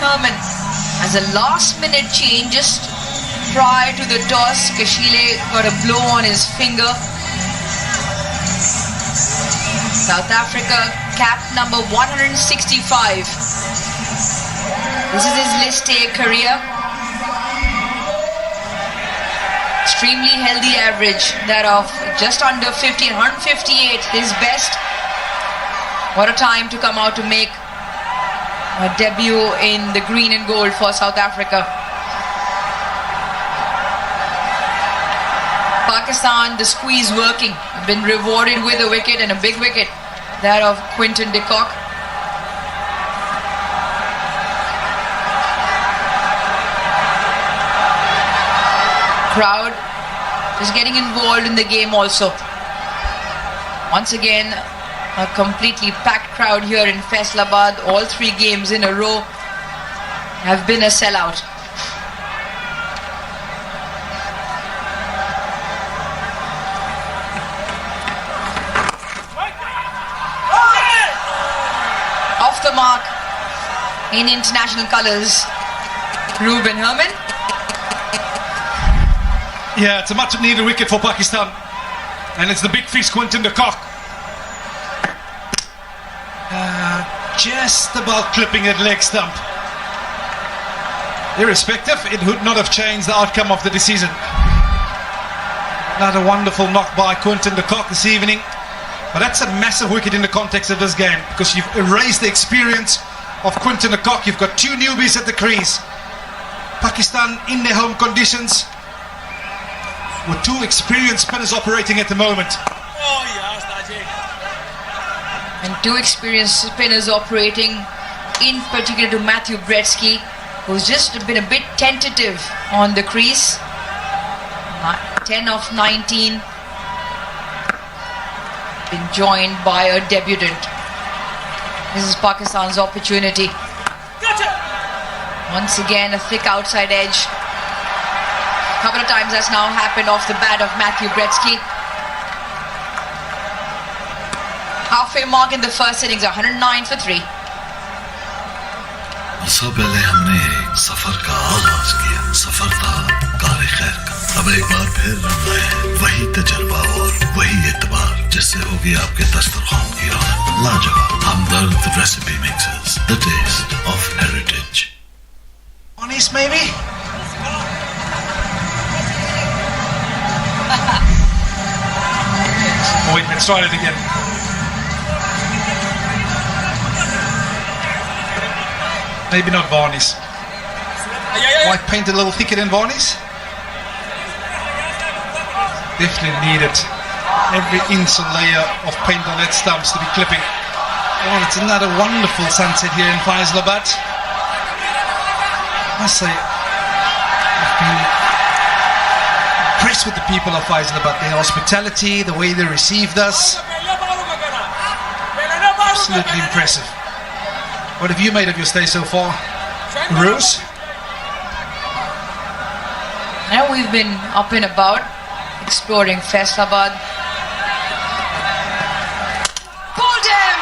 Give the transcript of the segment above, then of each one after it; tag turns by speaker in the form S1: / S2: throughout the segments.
S1: Herman as a last-minute change just prior to the toss. Kashile got a blow on his finger. South Africa, cap number 165. This is his list A career. Extremely healthy average, that of just under 50, 158, his best. What a time to come out to make a debut in the green and gold for South Africa. Pakistan, the squeeze working, been rewarded with a wicket, and a big wicket, that of Quinton de Kock. Crowd is getting involved in the game also. Once again, a completely packed crowd here in Faisalabad. All 3 games in a row have been a sellout. Off the mark in international colours, Ruben Herman.
S2: Yeah, it's a much needed wicket for Pakistan. And it's the big fish, Quinton de Kock. Just about clipping at leg stump. Irrespective, it would not have changed the outcome of the decision. Another wonderful knock by Quinton de Kock this evening. But that's a massive wicket in the context of this game, because you've erased the experience of Quinton de Kock. You've got 2 newbies at the crease. Pakistan in their home conditions, with 2 experienced spinners operating at the moment.
S1: And 2 experienced spinners operating, in particular to Matthew Bretsky, who's just been a bit tentative on the crease. 10 of 19. Been joined by a debutant. This is Pakistan's opportunity. Once again, a thick outside edge. A couple of times that's now happened off the bat of Matthew Bretsky. Halfway mark in the first innings, 109 for 3.
S3: उससे पहले हमने एक सफर का आगाज किया। सफर था car खैर का। अब एक बार फिर रंगा है वही तजर्बा और वही एतबार, जिससे होगी आपके दस्तरखान की रौनक लाजवाब। Hamdard recipe mixes, the taste of heritage.
S2: Honest, maybe? Oh wait, let's try it again. Maybe not varnish. White paint a little thicker than varnish. Definitely needed every inch and layer of paint on that stumps to be clipping. Oh, it's another wonderful sunset here in Faisalabad. I must say, I've been impressed with the people of Faisalabad, their hospitality, the way they received us. Absolutely impressive. What have you made of your stay so far, Rose?
S1: Now we've been up and about, exploring Faisalabad. Pulled him!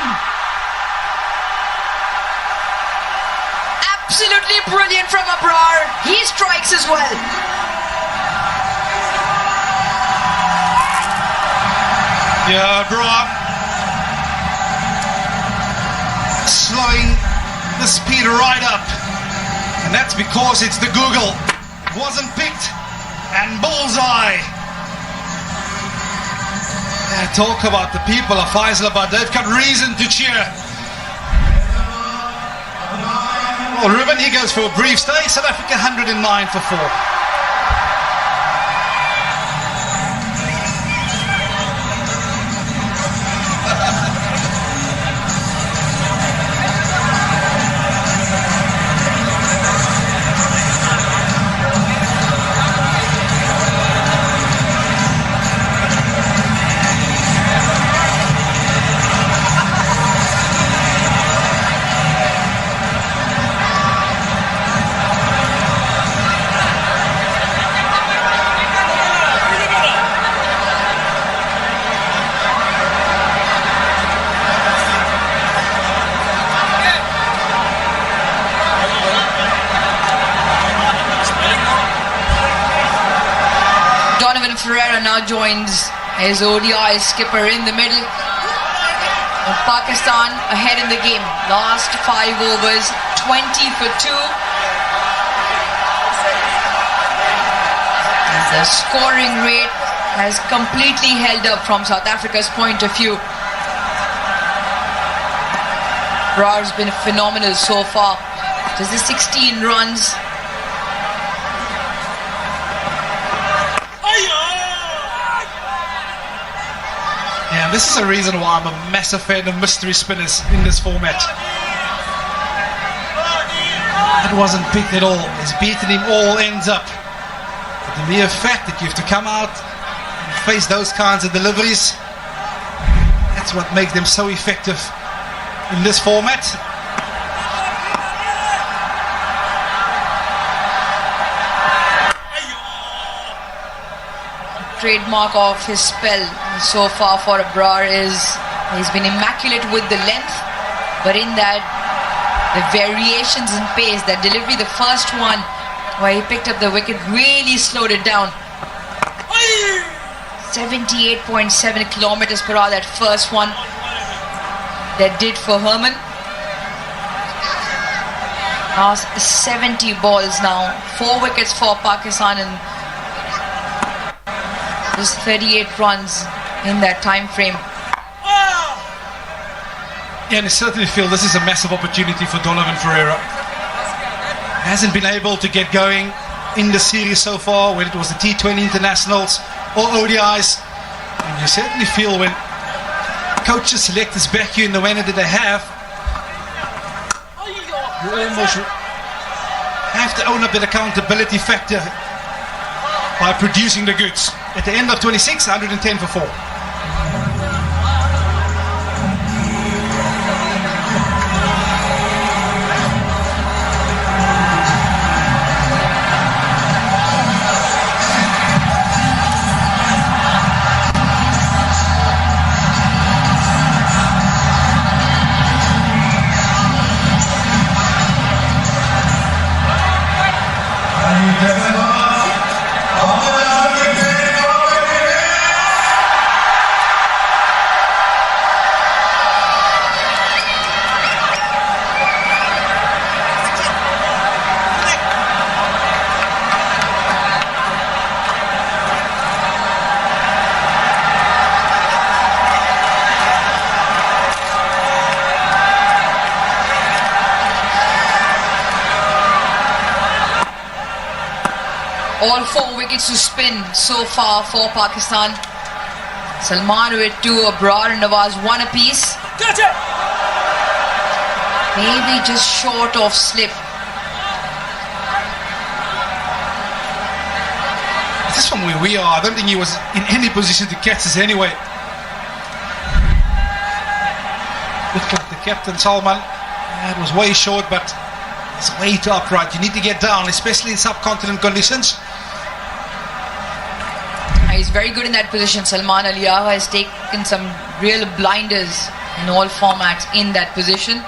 S1: Absolutely brilliant from Abrar. He strikes as well.
S2: Yeah, Abrar slowing the speed right up, and that's because it's the Google. It wasn't picked, and bullseye. Yeah, talk about the people of Faisalabad. They've got reason to cheer. Well, Ruben, he goes for a brief stay. South Africa 109 for 4.
S1: Pereira now joins his ODI skipper in the middle. And Pakistan ahead in the game. Last 5 overs, 20 for 2. And the scoring rate has completely held up from South Africa's point of view. Brar's been phenomenal so far. Just the 16 runs.
S2: Yeah, this is a reason why I'm a massive fan of mystery spinners in this format. That wasn't picked at all. He's beaten him all ends up. But the mere fact that you have to come out and face those kinds of deliveries, that's what makes them so effective in this format.
S1: Trademark of his spell so far for Brar is he's been immaculate with the length, but in that the variations in pace, that delivery, the first one where he picked up the wicket, really slowed it down. 78.7 kilometers per hour, that first one that did for Herman. Now 70 balls now, 4 wickets for Pakistan and just 38 runs in that time frame.
S2: Yeah, and I certainly feel this is a massive opportunity for Donovan Ferreira. Hasn't been able to get going in the series so far, whether it was the T20 internationals or ODIs. And you certainly feel when coaches select this back you in the manner that they have, you almost have to own up that accountability factor by producing the goods. At the end of 26, 110 for 4.
S1: All 4 wickets to spin so far for Pakistan. Salman with 2, Brar and Nawaz 1 apiece. Maybe just short of slip.
S2: Just from where we are, I don't think he was in any position to catch us anyway. Looked like the captain, Salman. It was way short, but it's way too upright. You need to get down, especially in subcontinent conditions.
S1: He's very good in that position. Salman Ali has taken some real blinders in all formats in that position.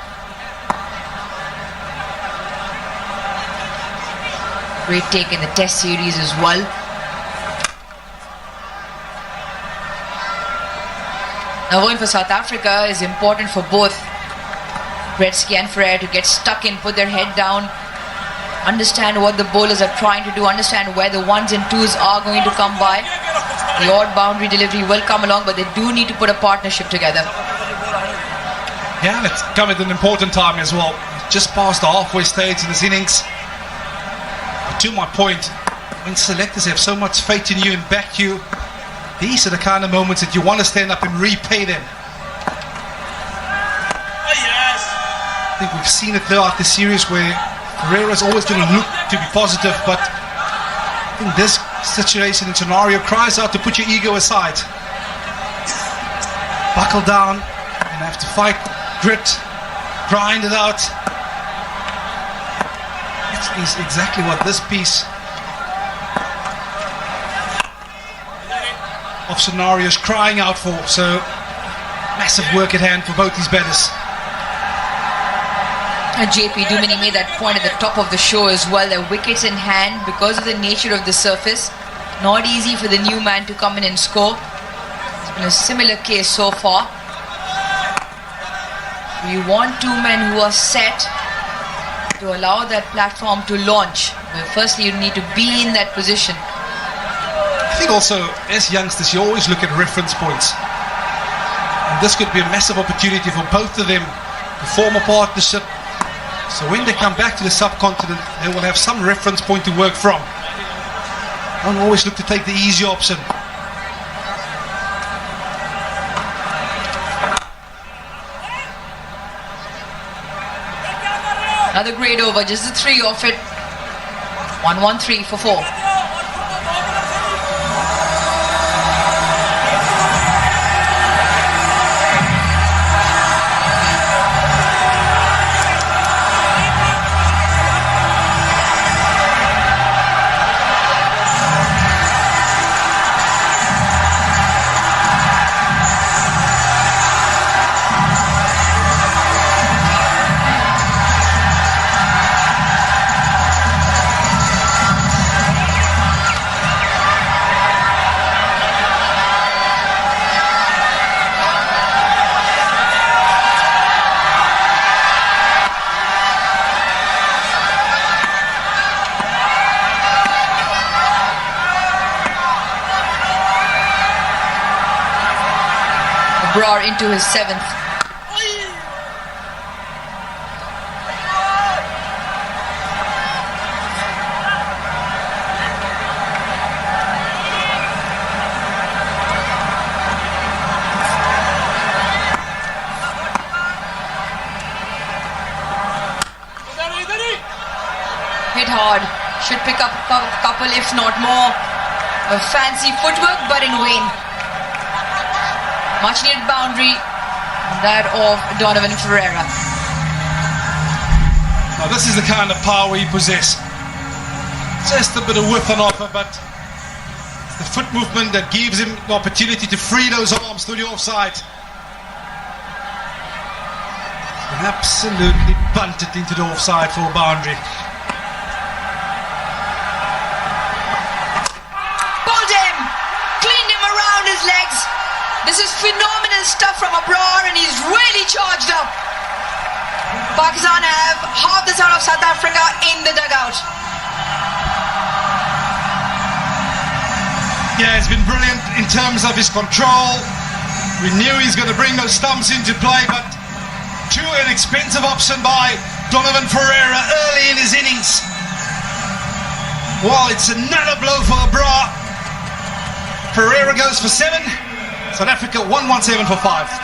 S1: Great take in the test series as well. Now going for South Africa is important for both Gretzky and Ferreira to get stuck in, put their head down, understand what the bowlers are trying to do, understand where the 1s and 2s are going to come by. The odd boundary delivery will come along, but they do need to put a partnership together.
S2: Yeah, it's come at an important time as well. Just past the halfway stage in this innings. But to my point, when selectors have so much faith in you and back you, these are the kind of moments that you want to stand up and repay them. I think we've seen it throughout the series where Ferreira's always going to look to be positive, but I think this situation and scenario cries out to put your ego aside. Buckle down and have to fight, grit, grind it out. That is exactly what this piece of scenario is crying out for. So massive work at hand for both these batters.
S1: And JP Dumini made that point at the top of the show as well, that wickets in hand, because of the nature of the surface, Not easy for the new man to come in and score. It's been a similar case so far. We want two men who are set to allow that platform to launch. But firstly, you need to be in that position.
S2: I think also, as youngsters, you always look at reference points. And this could be a massive opportunity for both of them to form a partnership. So when they come back to the subcontinent, they will have some reference point to work from. Don't always look to take the easy option.
S1: Another great over, just the three off it. 1-1-3 for 4. Into his 7th. Hit hard. Should pick up a couple, if not more. A fancy footwork, but in vain. Much needed boundary, that of Donovan Ferreira.
S2: Now this is the kind of power he possesses. Just a bit of width on offer, but it's the foot movement that gives him the opportunity to free those arms to the offside. And absolutely bunted into the offside for a boundary.
S1: Pulled him! Cleaned him around his legs. This is phenomenal stuff from Abrar, and he's really charged up. Pakistan have half the side of South Africa in the dugout.
S2: Yeah, it's been brilliant in terms of his control. We knew he's going to bring those stumps into play, but too inexpensive option by Donovan Ferreira early in his innings. Well, it's another blow for Abrar. Ferreira goes for 7. South Africa 1-1-7 for 5.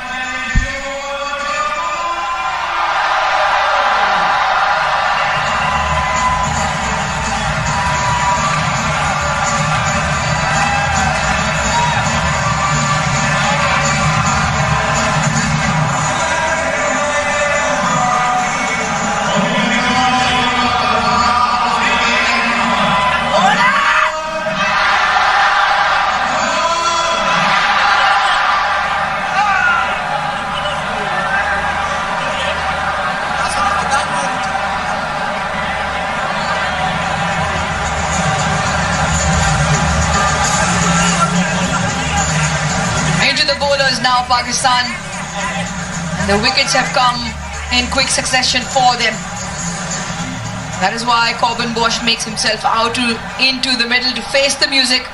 S1: Now Pakistan, and the wickets have come in quick succession for them. That is why Corbin Bosch makes himself out into the middle to face the music.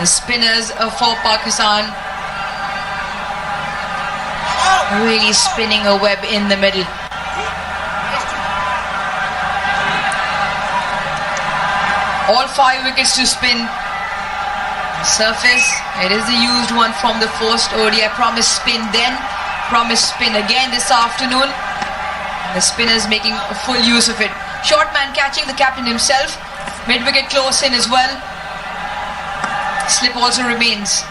S1: The spinners for Pakistan really spinning a web in the middle. All 5 wickets to spin. Surface, it is the used one from the first ODI. Promise spin then, promise spin again this afternoon. The spinners making full use of it. Short man catching, the captain himself. Mid wicket close in as well. Slip also remains.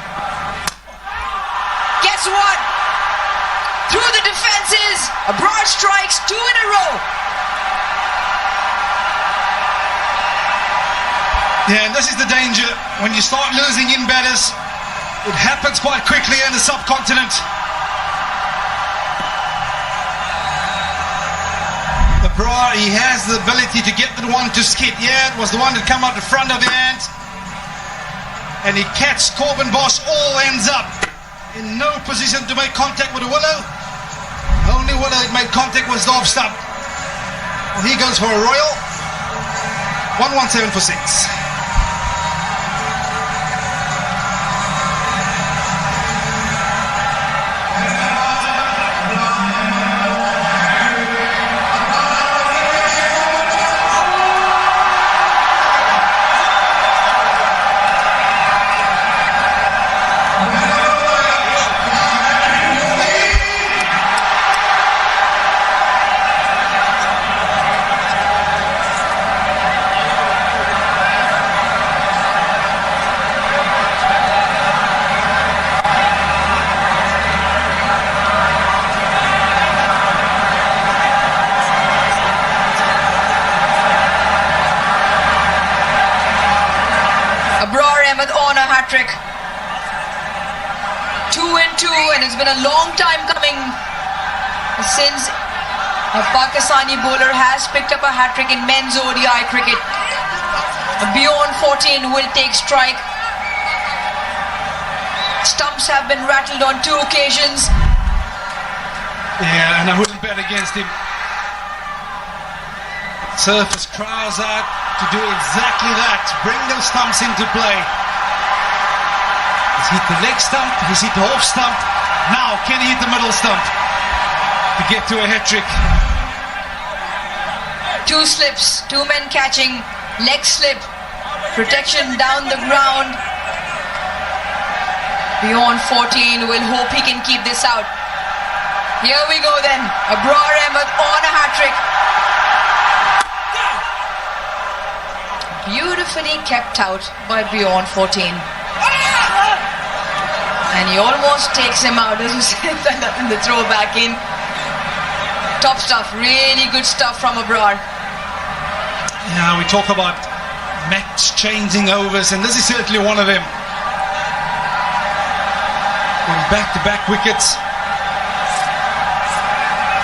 S1: Guess what? Through the defenses, Abrar strikes 2 in a row.
S2: Yeah, and this is the danger. When you start losing in batters, it happens quite quickly in the subcontinent. Brar, he has the ability to get the one to skip. Yeah, it was the one that come out the front of the hand. And he catch Corbin Bosch, all ends up in no position to make contact with the willow. Only willow that made contact was the off stump. Well, he goes for a royal. 117 for 6.
S1: Hat-trick. 2-2, and it's been a long time coming since a Pakistani bowler has picked up a hat-trick in men's ODI cricket. Beyond 14 will take strike. Stumps have been rattled on 2 occasions.
S2: Yeah, and I wouldn't bet against him. Surface cries out to do exactly that. Bring those stumps into play. He's hit the leg stump, he's hit the off stump. Now, can he hit the middle stump to get to a hat-trick?
S1: 2 slips, 2 men catching, leg slip, protection down the ground. Beyond 14 will hope he can keep this out. Here we go then, Abrar Ahmed on a hat-trick. Beautifully kept out by Beyond 14. And he almost takes him out, as you said, in the throw back in. Top stuff, really good stuff from Abrar.
S2: Yeah, we talk about match changing overs, and this is certainly one of them. Going back-to-back wickets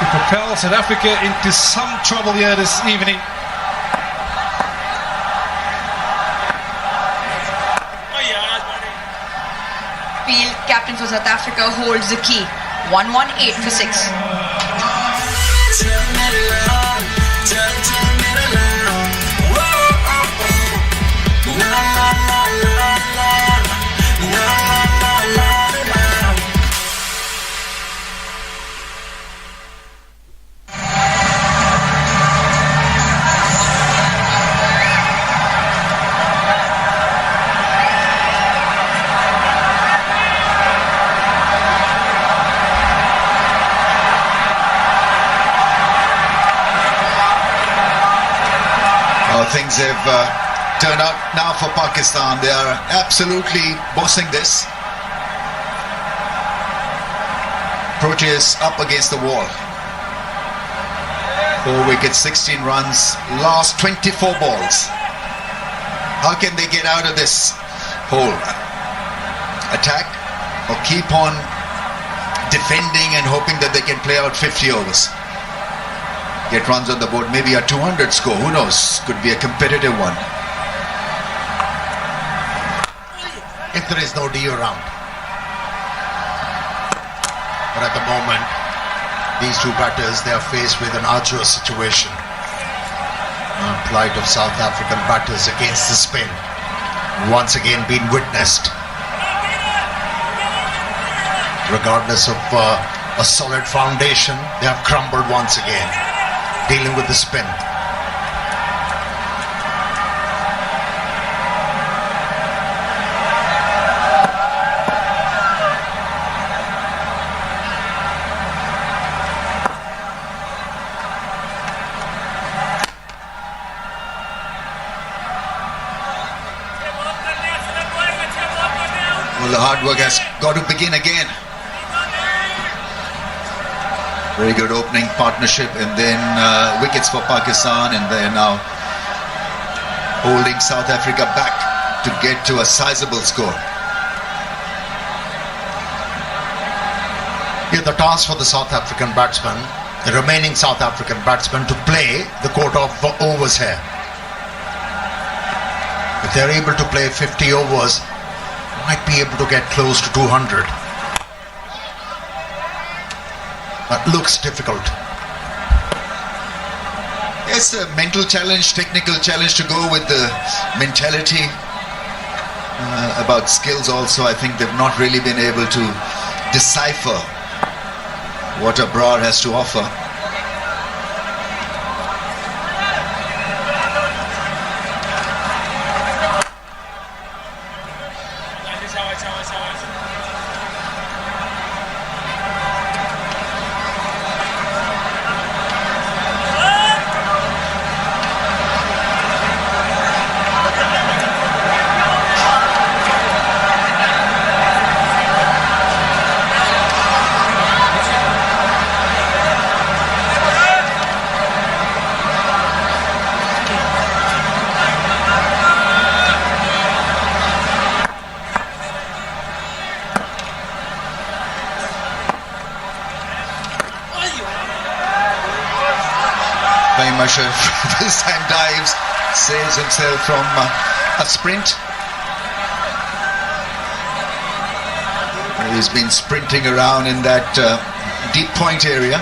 S2: to propel South Africa into some trouble here this evening.
S1: Field captain for South Africa holds the key. 118 for 6.
S3: Things have turned out now for Pakistan. They are absolutely bossing this. Proteas up against the wall. 4 wickets, 16 runs, last 24 balls. How can they get out of this hole? Attack or keep on defending and hoping that they can play out 50 overs? Get runs on the board, maybe a 200 score, who knows, could be a competitive one.
S4: If there is no D around. But at the moment, these 2 batters, they are faced with an arduous situation. Plight of South African batters against the spin, once again being witnessed. Regardless of a solid foundation, they have crumbled once again. Dealing with the spin. Well, the hard work has got to begin again. Very good opening partnership, and then wickets for Pakistan, and they're now holding South Africa back to get to a sizable score. Yeah, the task for the South African batsmen the remaining South African batsmen to play the quota of overs here. If they're able to play 50 overs, might be able to get close to 200. That looks difficult.
S5: It's a mental challenge, technical challenge to go with the mentality. About skills also, I think they've not really been able to decipher what Abrar has to offer. This time dives, saves himself from a sprint. He's been sprinting around in that deep point area.